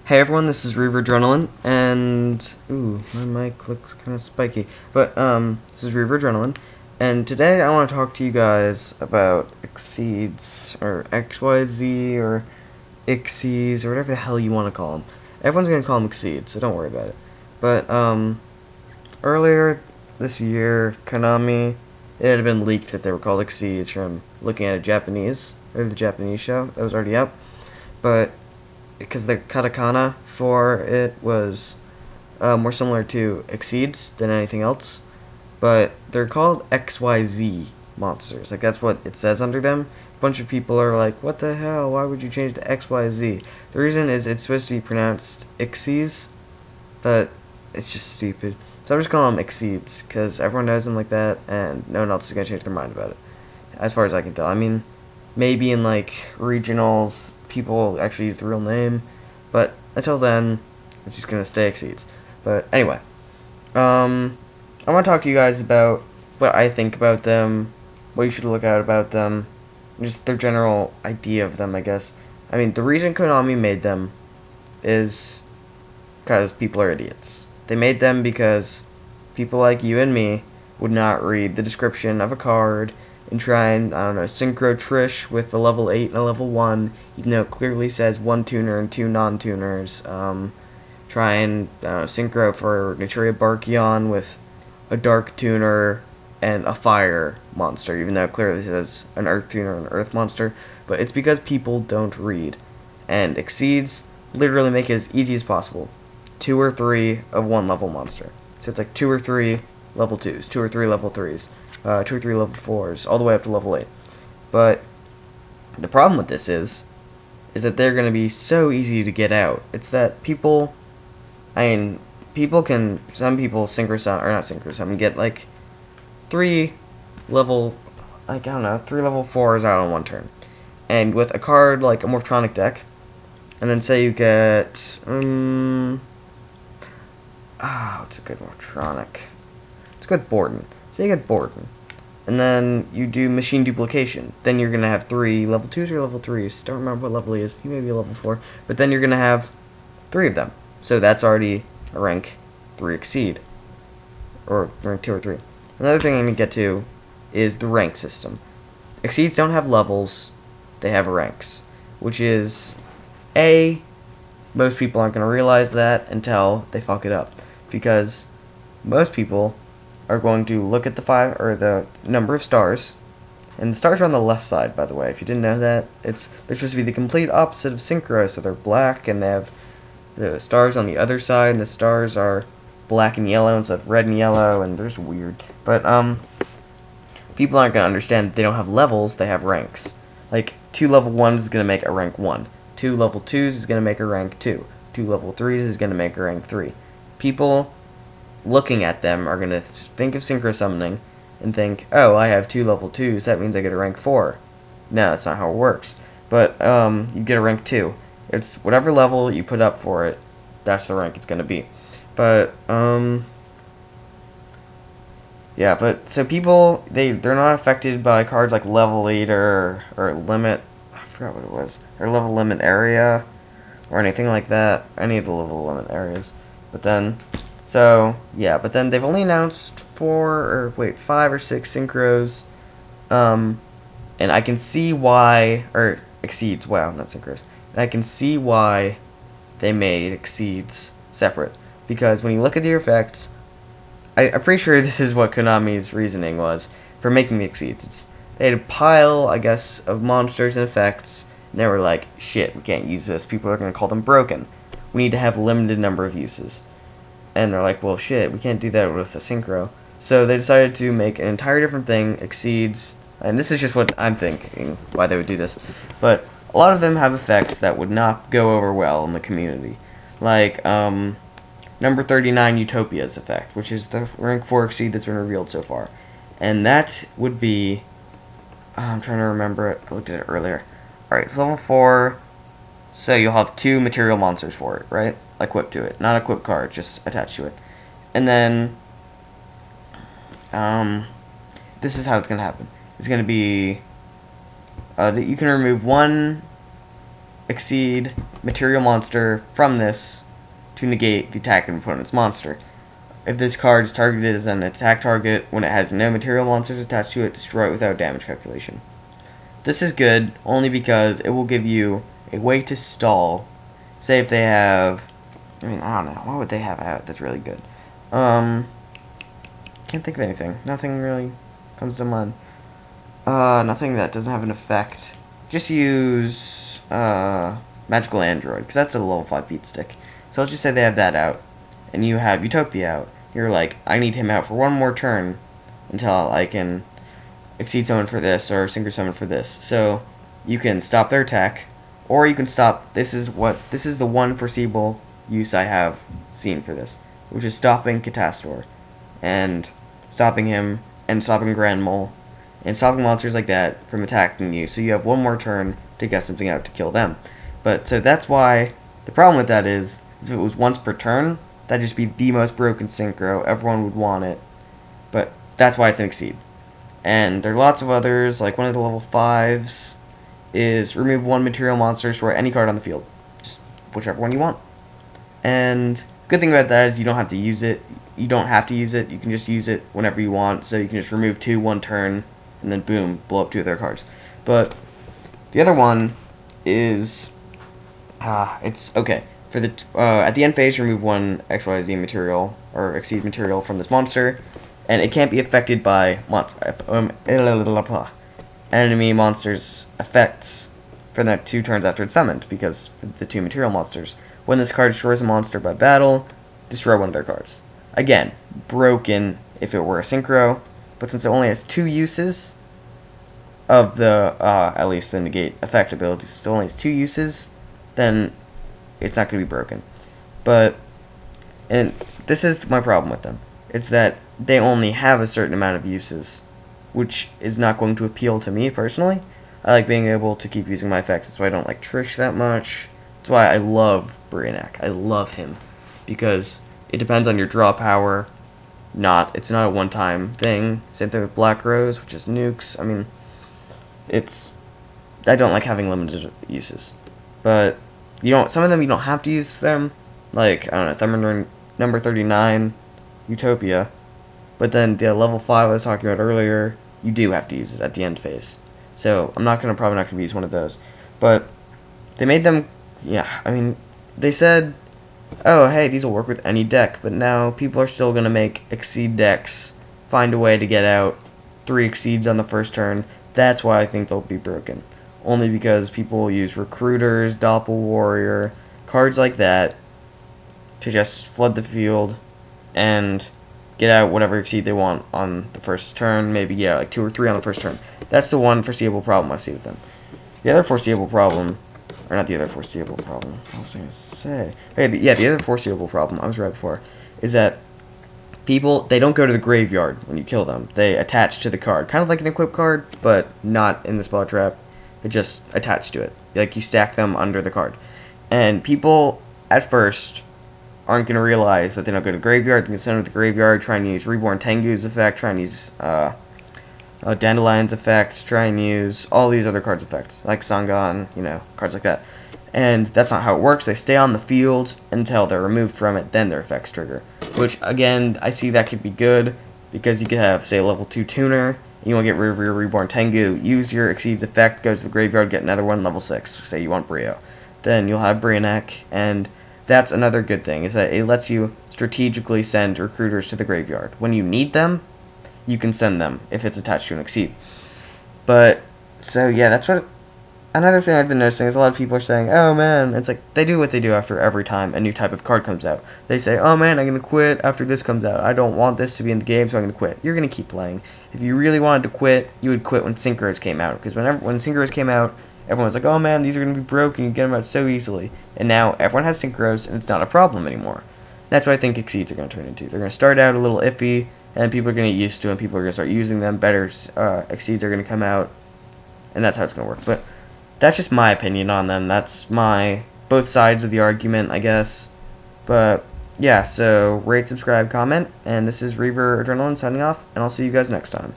Hey everyone, this is Reaver'Adrenaline, and ooh, my mic looks kind of spiky. But this is Reaver'Adrenaline, and today I want to talk to you guys about Ikseez or XYZ or Ikseez or whatever the hell you want to call them. Everyone's gonna call them Ikseez, so don't worry about it. But earlier this year, Konami, it had been leaked that they were called Ikseez from looking at the Japanese show that was already up, but because the katakana for it was more similar to Ikseez than anything else, but they're called XYZ monsters. Like, that's what it says under them. A bunch of people are like, what the hell, why would you change to XYZ? The reason is it's supposed to be pronounced Ikseez, but it's just stupid. So I'm just calling them Ikseez, because everyone knows them like that, and no one else is going to change their mind about it, as far as I can tell. I mean, maybe in, like, regionals, people actually use the real name, but until then, it's just going to stay Ikseez. But anyway, I want to talk to you guys about what I think about them, what you should look out about them, just their general idea of them, I guess. I mean, the reason Konami made them is because people are idiots. They made them because people like you and me would not read the description of a card and try and, I don't know, synchro Trish with a level 8 and a level 1, even though it clearly says 1 tuner and 2 non-tuners. Try and, synchro for Naturia Barkion with a dark tuner and a fire monster, even though it clearly says an earth tuner and an earth monster. But it's because people don't read. And Ikseez literally make it as easy as possible. 2 or 3 of 1 level monster. So it's like 2 or 3 level 2s, 2 or 3 level 3s. 2 or 3 level 4s, all the way up to level 8. But the problem with this is that they're going to be so easy to get out. It's that people, some people synchro summon, or not synchro summon, get like 3 level, I don't know, 3 level 4s out on one turn. And with a card like a Morphtronic deck, and then say you get, what's a good Morphtronic? Let's go with Borden. Say you get Borden. And then you do machine duplication. Then you're going to have 3 level 2s or level 3s. Don't remember what level he is. He may be a level 4. But then you're going to have 3 of them. So that's already a rank 3 Ikseez. Or rank 2 or 3. Another thing I'm going to get to is the rank system. Ikseez don't have levels. They have ranks. Which is, most people aren't going to realize that until they fuck it up. Because most people are going to look at the number of stars, and the stars are on the left side, by the way. If you didn't know that, they're supposed to be the complete opposite of synchro, so they're black, and they have the stars on the other side, and the stars are black and yellow instead of red and yellow, and they're just weird. But people aren't going to understand that they don't have levels, they have ranks. Like, 2 level 1s is going to make a rank 1. 2 level 2s is going to make a rank 2. 2 level 3s is going to make a rank 3. People looking at them are going to think of synchro summoning and think, oh, I have 2 level 2s, that means I get a rank 4. No, that's not how it works. But you get a rank 2. It's whatever level you put up for it, that's the rank it's going to be. But yeah, but so people, they're not affected by cards like level 8 or limit, I forgot what it was, or level limit area or anything like that, any of the level limit areas. But then but then they've only announced 5 or 6 synchros, and I can see why, or Ikseez, wow, not synchros, and I can see why they made Ikseez separate, because when you look at the effects, I'm pretty sure this is what Konami's reasoning was for making the Ikseez. They had a pile, I guess, of monsters and effects, and they were like, shit, we can't use this, people are going to call them broken, we need to have a limited number of uses. And they're like, well, shit, we can't do that with a synchro. So they decided to make an entire different thing, Ikseez, and this is just what I'm thinking, why they would do this. But a lot of them have effects that would not go over well in the community. Like, number 39, Utopia's effect, which is the rank 4 Ikseez that's been revealed so far. And that would be, I'm trying to remember it, I looked at it earlier. Alright, it's level 4, so you'll have 2 material monsters for it, right? Equipped to it. Not equipped card, just attached to it. And then, this is how it's going to happen. It's going to be, that you can remove 1 Exceed material monster from this to negate the attack of the opponent's monster. If this card is targeted as an attack target, when it has no material monsters attached to it, destroy it without damage calculation. This is good only because it will give you a way to stall. Say if they have, I don't know, what would they have out that's really good? Can't think of anything. Nothing really comes to mind. Nothing that doesn't have an effect. Just use Magical Android, because that's a level 5 beat stick. So let's just say they have that out, and you have Utopia out. You're like, I need him out for one more turn until I can Exceed Summon for this, or Synchro Summon for this. So you can stop their attack, or you can stop, this is the one foreseeable use I have seen for this, which is stopping Catastor, and stopping him, and stopping Grand Mole, and stopping monsters like that from attacking you, so you have one more turn to get something out to kill them. But, so that's why, the problem with that is if it was once per turn, that'd just be the most broken synchro, everyone would want it, but that's why it's an Exceed. And there are lots of others, like one of the level 5s is remove one material monster, destroy any card on the field. Just whichever one you want. And good thing about that is you don't have to use it. You don't have to use it. You can just use it whenever you want. So you can just remove 2 one turn, and then boom, blow up 2 of their cards. But the other one is it's okay. For the at the end phase, remove 1 XYZ material or Exceed material from this monster, and it can't be affected by enemy monsters' effects for the next 2 turns after it's summoned, because for the 2 material monsters, when this card destroys a monster by battle, destroy one of their cards. Again, broken if it were a synchro, but since it only has 2 uses of the, at least the negate effect ability, since it only has 2 uses, then it's not going to be broken. But, and this is my problem with them, it's that they only have a certain amount of uses, which is not going to appeal to me personally. I like being able to keep using my effects, that's why I don't like Trish that much. That's why I love Brainiac. I love him, because it depends on your draw power. It's not a one-time thing. Same thing with Black Rose, which is nukes. I mean, I don't like having limited uses. But some of them you don't have to use them. Like, I don't know, Thunder number 39, Utopia. But then the level 5 I was talking about earlier, you do have to use it at the end phase. So I'm probably not gonna use one of those. But they made them, yeah, I mean, they said, oh, hey, these will work with any deck, but now people are still going to make Exceed decks, find a way to get out 3 Exceeds on the first turn. That's why I think they'll be broken. Only because people use Recruiters, Doppel Warrior, cards like that, to just flood the field and get out whatever Exceed they want on the first turn, maybe get out like 2 or 3 on the first turn. That's the one foreseeable problem I see with them. The other foreseeable problem, or not the other foreseeable problem, what was I going to say? Okay, the other foreseeable problem, I was right before, is that people, they don't go to the graveyard when you kill them. They attach to the card. Kind of like an equip card, but not in the spell trap. They just attach to it. Like, you stack them under the card. And people, at first, aren't going to realize that they don't go to the graveyard. They can send them to the graveyard, try and use Reborn Tengu's effect, try and use Dandelion's effect, try and use all these other cards' effects, like Sangan, cards like that. And that's not how it works. They stay on the field until they're removed from it, then their effects trigger. Which, again, I see that could be good, because you could have, say, a level 2 tuner, you want to get rid of your Reborn Tengu, use your Exceed's effect, goes to the graveyard, get another one, level 6, say you want Brio. Then you'll have Brainiac, and that's another good thing, is that it lets you strategically send recruiters to the graveyard. When you need them, you can send them if it's attached to an Exceed. But, so yeah, that's what... Another thing I've been noticing is a lot of people are saying, oh man, it's like, they do what they do after every time a new type of card comes out. They say, oh man, I'm going to quit after this comes out. I don't want this to be in the game, so I'm going to quit. You're going to keep playing. If you really wanted to quit, you would quit when Synchros came out. Because when Synchros came out, everyone was like, oh man, these are going to be broken, you get them out so easily. And now everyone has Synchros, and it's not a problem anymore. That's what I think Exceeds are going to turn into. They're going to start out a little iffy, and people are going to get used to them, people are going to start using them, better Exceeds are going to come out, and that's how it's going to work. But that's just my opinion on them. That's both sides of the argument, I guess. But, yeah, so rate, subscribe, comment, and this is Reaver'Adrenaline signing off, and I'll see you guys next time.